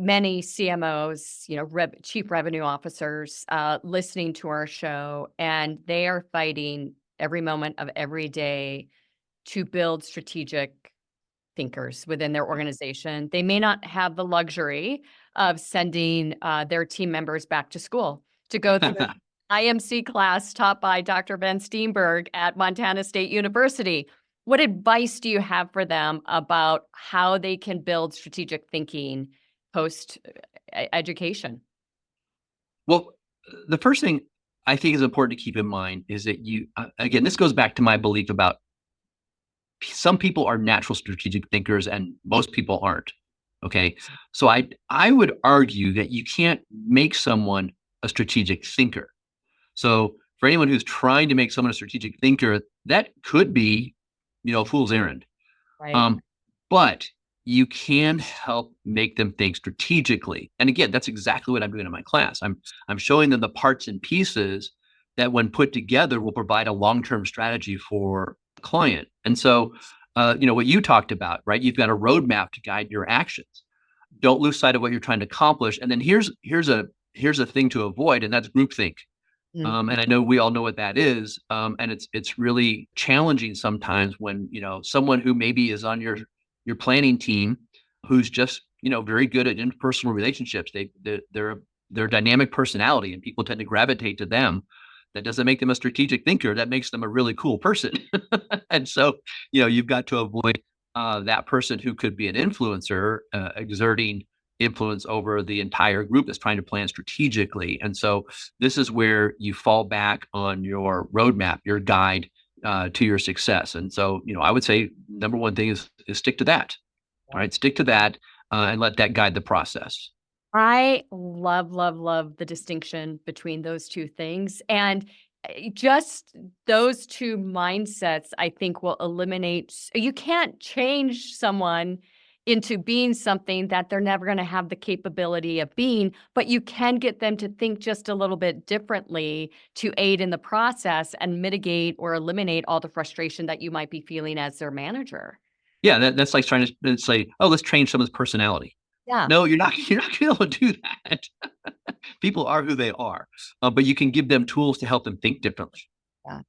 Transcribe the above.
many CMOs, chief revenue officers, listening to our show, and they are fighting every moment of every day to build strategic thinkers within their organization. They may not have the luxury of sending their team members back to school to go through the IMC class taught by Dr. Ben Steenberg at Montana State University. What advice do you have for them about how they can build strategic thinking post education? Well, the first thing I think is important to keep in mind is that again, this goes back to my belief about some people are natural strategic thinkers and most people aren't. Okay. So I would argue that you can't make someone a strategic thinker. So for anyone who's trying to make someone a strategic thinker, that could be, a fool's errand. Right. But you can help make them think strategically. And again, that's exactly what I'm doing in my class. I'm showing them the parts and pieces that when put together will provide a long-term strategy for the client. And so, what you talked about, right? You've got a roadmap to guide your actions. Don't lose sight of what you're trying to accomplish. And then here's a thing to avoid, and that's groupthink. And I know we all know what that is. And it's really challenging sometimes when, someone who maybe is on your planning team, who's just, very good at interpersonal relationships. They're a dynamic personality and people tend to gravitate to them. That doesn't make them a strategic thinker. That makes them a really cool person. And so, you've got to avoid that person who could be an influencer, exerting influence over the entire group that's trying to plan strategically. And so this is where you fall back on your roadmap, your guide to your success. And so, I would say number one thing is stick to that. All right, stick to that and let that guide the process. I love, love, love the distinction between those two things. And just those two mindsets, I think, will eliminate. You can't change someone into being something that they're never going to have the capability of being, but you can get them to think just a little bit differently to aid in the process and mitigate or eliminate all the frustration that you might be feeling as their manager. Yeah, that's like trying to say, oh, let's change someone's personality. Yeah. No, you're not going to be able to do that. People are who they are, but you can give them tools to help them think differently. Yeah.